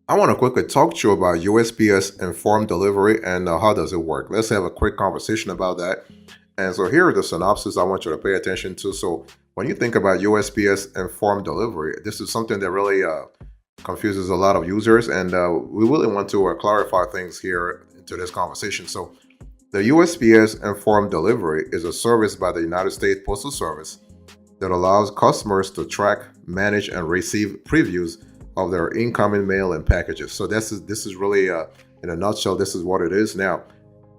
I want to quickly talk to you about USPS informed delivery and how does it work. Let's have a quick conversation about that. And so here are the synopsis I want you to pay attention to. So when you think about USPS informed delivery, this is something that really confuses a lot of users, and we really want to clarify things here into this conversation. So the USPS informed delivery is a service by the United States Postal Service that allows customers to track, manage, and receive previews of their incoming mail and packages. So this is really, in a nutshell, this is what it is. Now,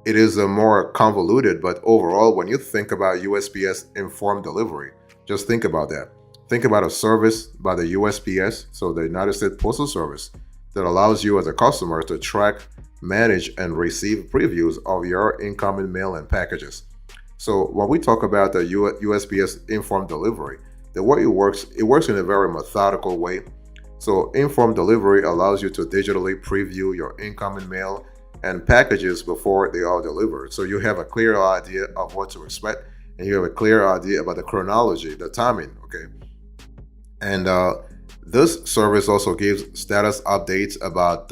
it is a more convoluted, but overall, when you think about USPS informed delivery, just think about that. Think about a service by the USPS, so the United States Postal Service, that allows you as a customer to track, manage, and receive previews of your incoming mail and packages. So when we talk about the USPS informed delivery, the way it works in a very methodical way. So informed delivery allows you to digitally preview your incoming mail and packages before they are delivered. So you have a clear idea of what to expect, and you have a clear idea about the chronology, the timing. Okay, and this service also gives status updates about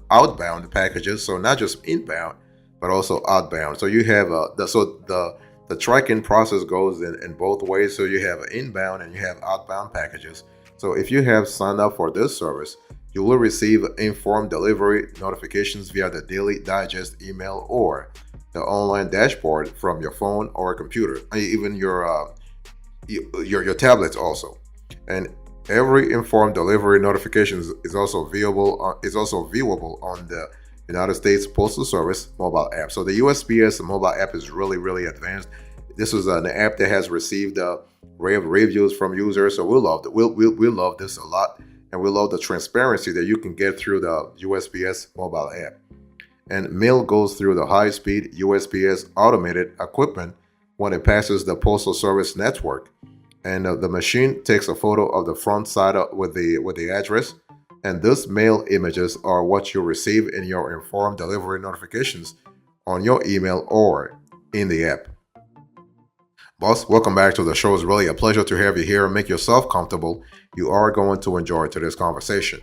outbound packages. So not just inbound, but also outbound. So you have the tracking process goes in both ways. So you have inbound and you have outbound packages. So if you have signed up for this service, you will receive informed delivery notifications via the Daily Digest email or the online dashboard from your phone or computer, even your tablets also. And every informed delivery notifications is also viewable on the United States Postal Service mobile app. So the USPS mobile app is really advanced. This is an app that has received rave reviews from users, so we love it. We love this a lot, and we love the transparency that you can get through the USPS mobile app. And mail goes through the high-speed USPS automated equipment when it passes the Postal Service network. And the machine takes a photo of the front side with the address, and those mail images are what you receive in your informed delivery notifications on your email or in the app. Boss, welcome back to the show. It's really a pleasure to have you here. Make yourself comfortable. You are going to enjoy today's conversation.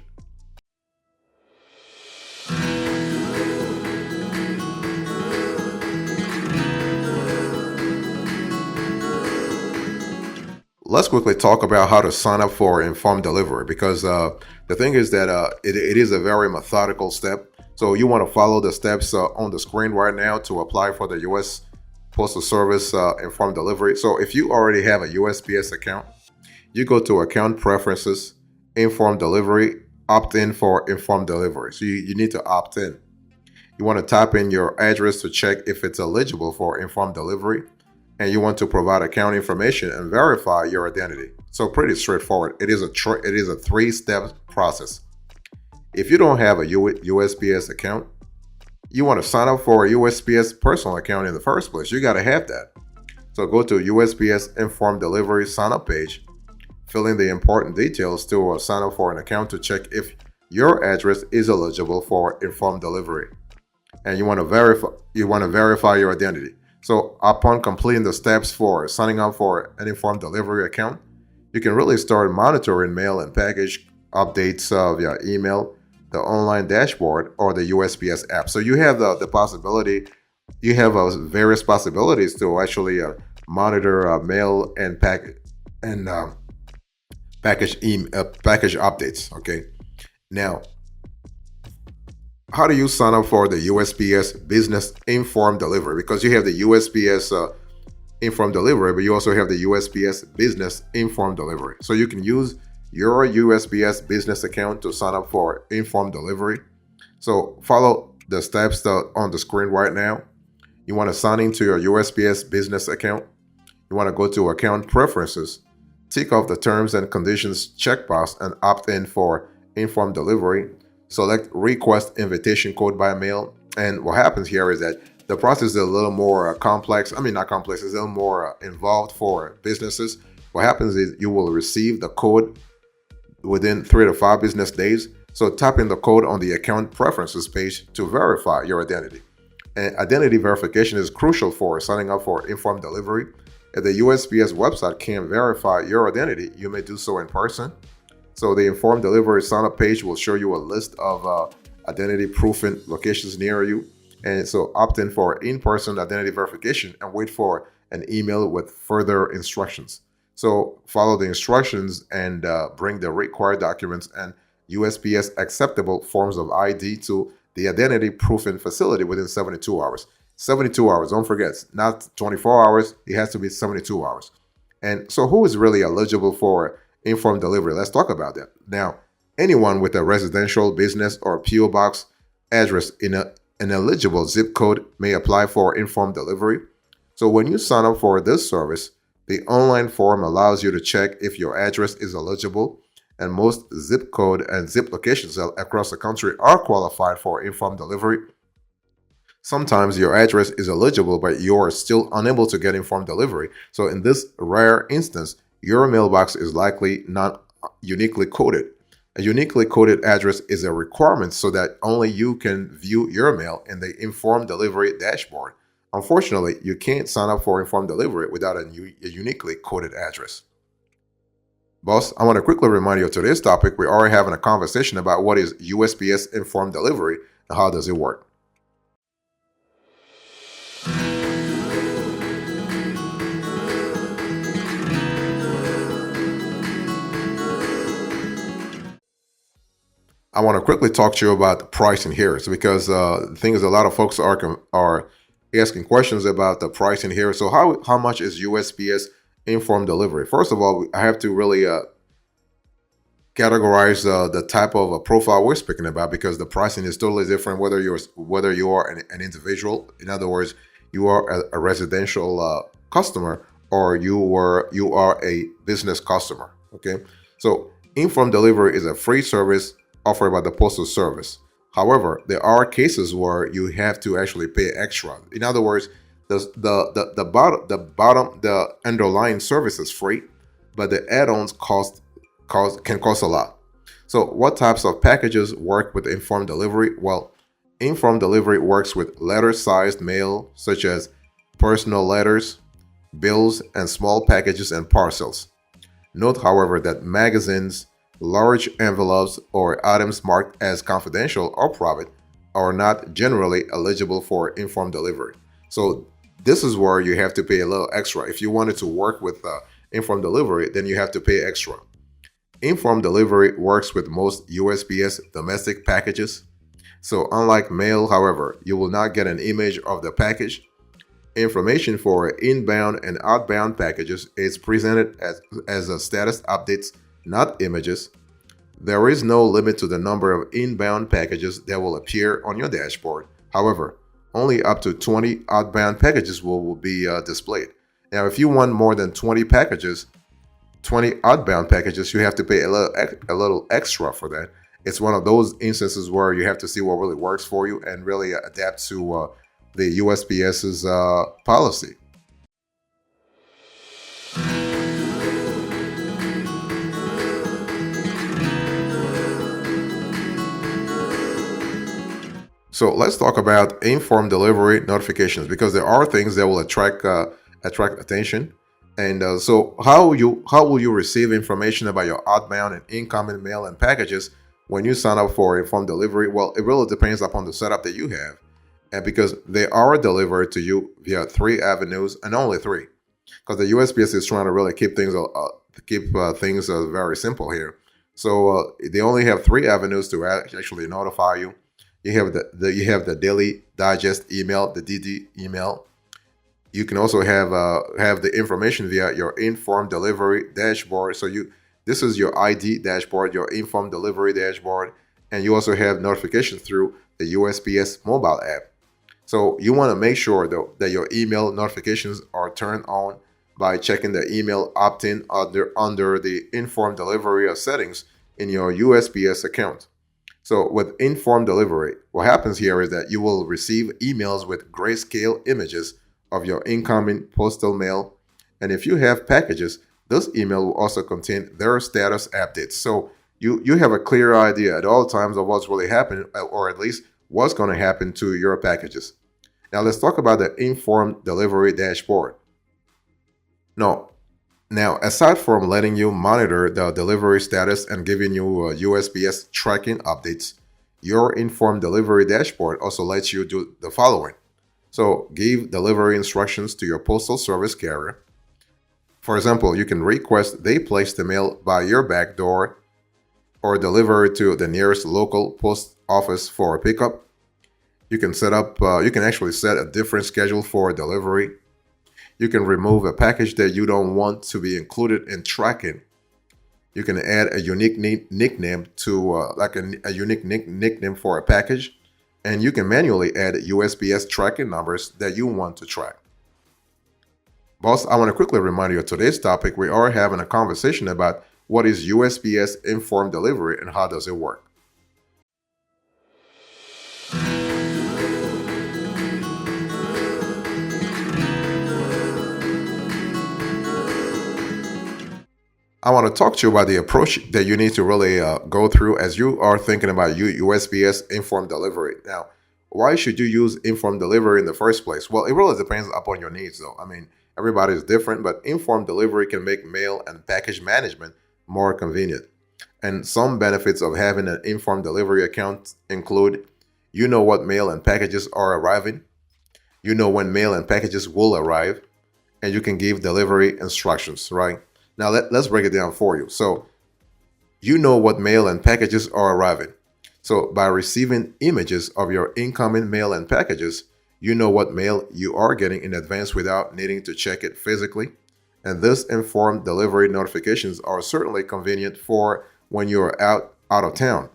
Let's quickly talk about how to sign up for informed delivery, because the thing is that it is a very methodical step. So you want to follow the steps on the screen right now to apply for the U.S. Postal Service informed delivery. So if you already have a USPS account, you go to Account Preferences, Informed Delivery, opt in for informed delivery. So you need to opt in. You want to type in your address to check if it's eligible for informed delivery, and you want to provide account information and verify your identity. So pretty straightforward. It is a three-step process. If you don't have a USPS account, you want to sign up for a USPS personal account in the first place. You got to have that. So go to USPS Informed Delivery sign up page, fill in the important details to sign up for an account to check if your address is eligible for informed delivery, and you want to verify your identity. So upon completing the steps for signing up for an informed delivery account, you can really start monitoring mail and package updates via email, the online dashboard, or the USPS app. So you have the possibility, you have various possibilities to actually monitor mail and package updates. Okay, now how do you sign up for the USPS Business Informed Delivery? Because you have the USPS Informed Delivery, but you also have the USPS Business Informed Delivery. So you can use your USPS business account to sign up for informed delivery. So follow the steps on the screen right now. You want to sign into your USPS business account. You want to go to Account Preferences, tick off the Terms and Conditions checkbox, and opt in for informed delivery. Select Request Invitation Code by Mail. And what happens here is that the process is a little more complex. I mean, not complex, it's a little more involved for businesses. What happens is you will receive the code within 3 to 5 business days. So type in the code on the Account Preferences page to verify your identity. And identity verification is crucial for signing up for informed delivery. If the USPS website can't verify your identity, you may do so in person. So the informed delivery sign up page will show you a list of identity proofing locations near you. And so opt in for in-person identity verification and wait for an email with further instructions. So follow the instructions and bring the required documents and USPS acceptable forms of ID to the identity proofing facility within 72 hours. 72 hours, don't forget, not 24 hours, it has to be 72 hours. And so who is really eligible for informed delivery? Let's talk about that. Now, anyone with a residential, business, or PO box address in an eligible zip code may apply for informed delivery. So when you sign up for this service, the online form allows you to check if your address is eligible, and most zip code and zip locations across the country are qualified for informed delivery. Sometimes your address is eligible, but you are still unable to get informed delivery. So in this rare instance, your mailbox is likely not uniquely coded. A uniquely coded address is a requirement so that only you can view your mail in the informed delivery dashboard. Unfortunately, you can't sign up for informed delivery without a uniquely coded address. Boss, I want to quickly remind you of today's topic. We are having a conversation about what is USPS informed delivery and how does it work. I want to quickly talk to you about the pricing here. So because the thing is, a lot of folks are asking questions about the pricing here. So how much is USPS informed delivery? First of all, I have to really categorize the type of a profile we're speaking about, because the pricing is totally different whether you are an individual. In other words, you are a residential customer, or you are a business customer. Okay, so informed delivery is a free service offered by the Postal Service. However, there are cases where you have to actually pay extra. In other words, the underlying service is free, but the add-ons can cost a lot. So what types of packages work with informed delivery? Well, informed delivery works with letter-sized mail, such as personal letters, bills, and small packages and parcels. Note, however, that magazines, large envelopes, or items marked as confidential or private are not generally eligible for informed delivery. So this is where you have to pay a little extra. If you wanted to work with informed delivery, then you have to pay extra. Informed delivery works with most USPS domestic packages. So unlike mail, however, you will not get an image of the package. Information for inbound and outbound packages is presented as a status updates, not images. There is no limit to the number of inbound packages that will appear on your dashboard. However, only up to 20 outbound packages will be displayed. Now, if you want more than 20 outbound packages, you have to pay a little extra for that. It's one of those instances where you have to see what really works for you and really adapt to the USPS's policy. So let's talk about informed delivery notifications, because there are things that will attract attention. And so how will you receive information about your outbound and incoming mail and packages when you sign up for informed delivery? Well, it really depends upon the setup that you have, and because they are delivered to you via 3 avenues, and only 3, because the USPS is trying to really keep things very simple here. So they only have 3 avenues to actually notify you. You have the daily digest email, the DD email. You can also have the information via your informed delivery dashboard. So this is your ID dashboard, your informed delivery dashboard, and you also have notifications through the USPS mobile app. So you want to make sure though that your email notifications are turned on by checking the email opt-in under the informed delivery settings in your USPS account. So with informed delivery, what happens here is that you will receive emails with grayscale images of your incoming postal mail. And if you have packages, this email will also contain their status updates. So you have a clear idea at all times of what's really happening, or at least what's going to happen to your packages. Now let's talk about the informed delivery dashboard. Now, Now, aside from letting you monitor the delivery status and giving you USPS tracking updates, your informed delivery dashboard also lets you do the following. So, give delivery instructions to your postal service carrier. For example, you can request they place the mail by your back door or deliver it to the nearest local post office for a pickup. You can actually set a different schedule for delivery. You can remove a package that you don't want to be included in tracking. You can add a unique nickname to a unique nickname for a package, and you can manually add USPS tracking numbers that you want to track. Boss, I want to quickly remind you of today's topic. We are having a conversation about what is USPS informed delivery and how does it work. I want to talk to you about the approach that you need to really go through as you are thinking about USPS informed delivery. Now, why should you use informed delivery in the first place? Well, it really depends upon your needs, though. I mean, everybody is different, but informed delivery can make mail and package management more convenient. And some benefits of having an informed delivery account include you know what mail and packages are arriving, you know when mail and packages will arrive, and you can give delivery instructions, right? Now let's break it down for you. So you know what mail and packages are arriving. So by receiving images of your incoming mail and packages, you know what mail you are getting in advance without needing to check it physically. And this informed delivery notifications are certainly convenient for when you're out of town.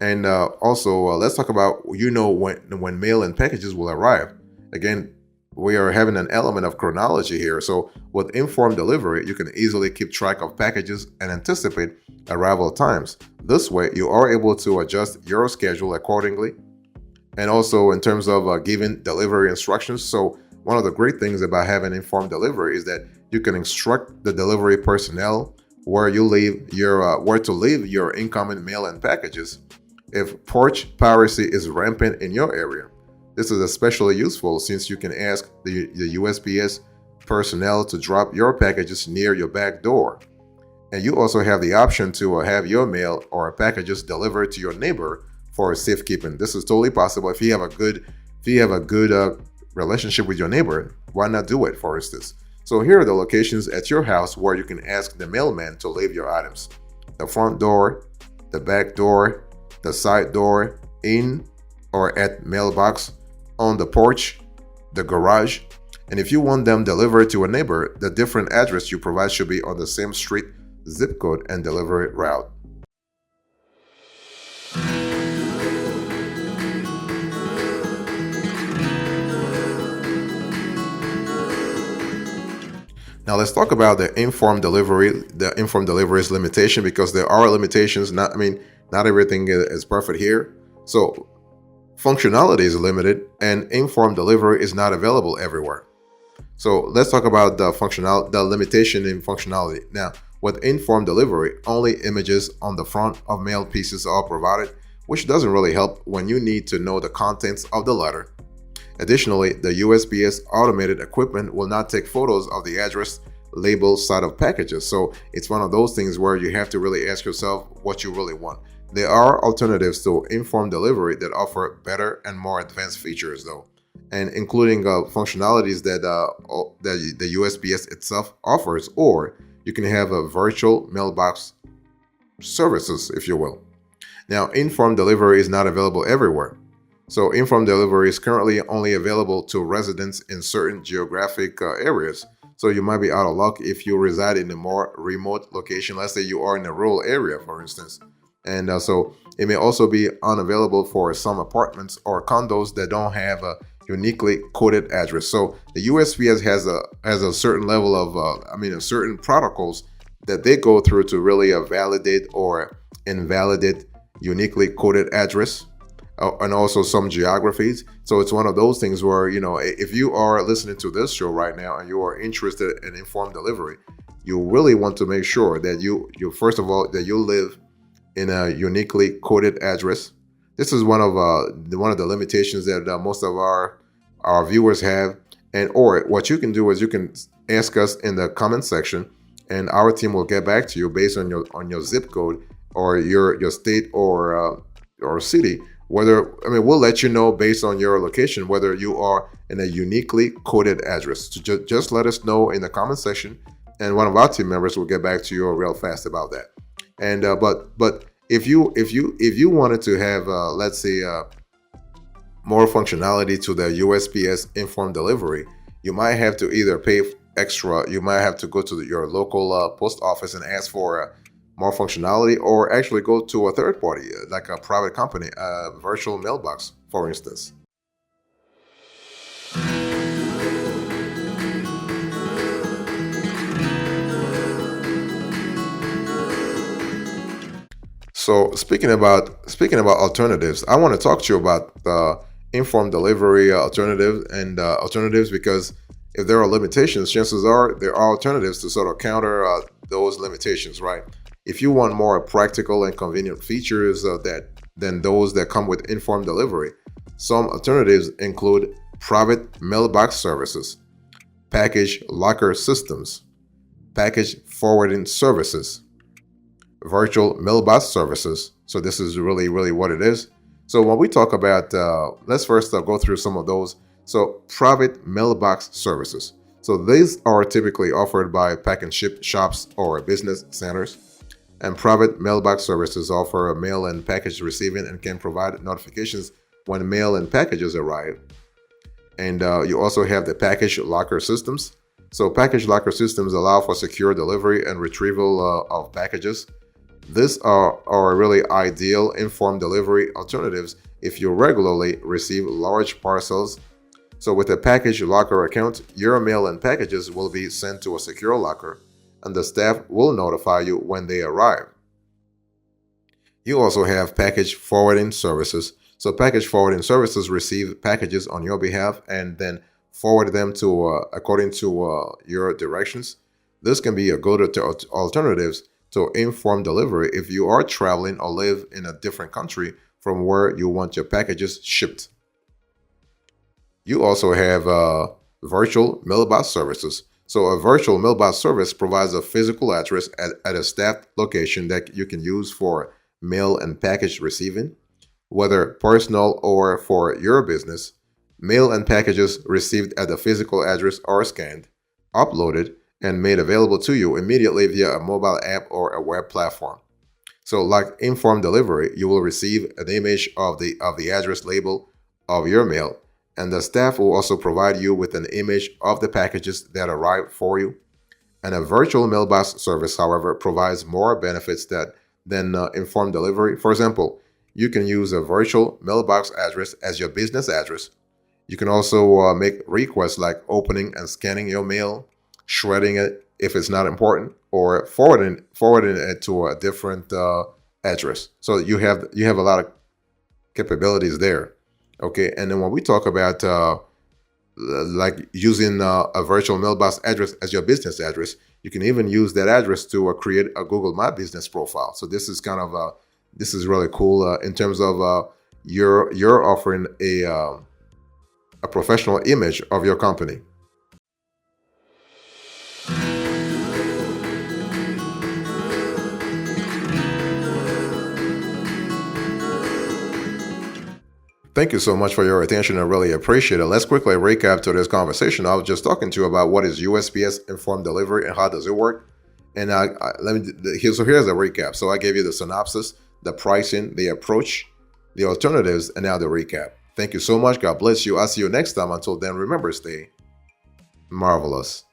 And also, let's talk about when mail and packages will arrive. Again, we are having an element of chronology here. So with informed delivery, you can easily keep track of packages and anticipate arrival times. This way, you are able to adjust your schedule accordingly. And also in terms of giving delivery instructions. So one of the great things about having informed delivery is that you can instruct the delivery personnel where to leave your incoming mail and packages. If porch piracy is rampant in your area, this is especially useful since you can ask the USPS personnel to drop your packages near your back door. And you also have the option to have your mail or packages delivered to your neighbor for safekeeping. This is totally possible. If you have a good relationship with your neighbor, why not do it, for instance? So here are the locations at your house where you can ask the mailman to leave your items: the front door, the back door, the side door, in or at mailbox, on the porch, the garage. And if you want them delivered to a neighbor, the different address you provide should be on the same street, zip code, and delivery route. Now let's talk about the informed delivery's limitation, because there are limitations. Not everything is perfect here. So functionality is limited and informed delivery is not available everywhere. So let's talk about the limitation in functionality. Now, with informed delivery, only images on the front of mail pieces are provided, which doesn't really help when you need to know the contents of the letter. Additionally, the USPS automated equipment will not take photos of the address label side of packages. So it's one of those things where you have to really ask yourself what you really want. There are alternatives to informed delivery that offer better and more advanced features, though, and including functionalities that the USPS itself offers, or you can have a virtual mailbox services, if you will. Now, informed delivery is not available everywhere. So informed delivery is currently only available to residents in certain geographic areas. So you might be out of luck if you reside in a more remote location. Let's say you are in a rural area, for instance. And so it may also be unavailable for some apartments or condos that don't have a uniquely coded address. So the USPS has a certain level of certain protocols that they go through to really validate or invalidate uniquely coded address, and also some geographies. So it's one of those things where, if you are listening to this show right now and you are interested in informed delivery, you really want to make sure that you first of all, that you live in a uniquely coded address. This is one of the limitations that most of our viewers have. And or what you can do is you can ask us in the comment section, and our team will get back to you based on your zip code or your state or city. Whether we'll let you know based on your location whether you are in a uniquely coded address. So just let us know in the comment section, and one of our team members will get back to you real fast about that. And but if you wanted to have let's say more functionality to the USPS informed delivery, you might have to either pay extra. You might have to go to your local post office and ask for more functionality, or actually go to a third party, like a private company, a virtual mailbox, for instance. So speaking about alternatives, I want to talk to you about the informed delivery alternative and alternatives, because if there are limitations, chances are there are alternatives to sort of counter those limitations, right? If you want more practical and convenient features than those that come with informed delivery, some alternatives include private mailbox services, package locker systems, package forwarding services, virtual mailbox services. So this is really what it is. So when we talk about, let's first go through some of those. So private mailbox services. So these are typically offered by pack and ship shops or business centers. And private mailbox services offer mail and package receiving and can provide notifications when mail and packages arrive. And you also have the package locker systems. So package locker systems allow for secure delivery and retrieval of packages. These are really ideal informed delivery alternatives if you regularly receive large parcels. So with a package locker account, your mail and packages will be sent to a secure locker, and the staff will notify you when they arrive. You also have package forwarding services. So package forwarding services receive packages on your behalf and then forward them to according to your directions. This can be a good alternatives to informed delivery if you are traveling or live in a different country from where you want your packages shipped. You also have virtual mailbox services. So a virtual mailbox service provides a physical address at a staffed location that you can use for mail and package receiving, whether personal or for your business. Mail and packages received at the physical address are scanned, uploaded, and made available to you immediately via a mobile app or a web platform. So like informed delivery, you will receive an image of the address label of your mail, and the staff will also provide you with an image of the packages that arrive for you. And a virtual mailbox service, however, provides more benefits than informed delivery. For example, you can use a virtual mailbox address as your business address. You can also make requests like opening and scanning your mail, shredding it if it's not important, or forwarding it to a different address. So you have a lot of capabilities there. Okay, and then when we talk about like using a virtual mailbox address as your business address, you can even use that address to create a Google My Business profile. So this is kind of this is really cool in terms of you're offering a professional image of your company. Thank you so much for your attention. I really appreciate it. Let's quickly recap to this conversation. I was just talking to you about what is USPS informed delivery and how does it work. And here's a recap. So I gave you the synopsis, the pricing, the approach, the alternatives, and now the recap. Thank you so much. God bless you. I'll see you next time. Until then, remember, stay marvelous.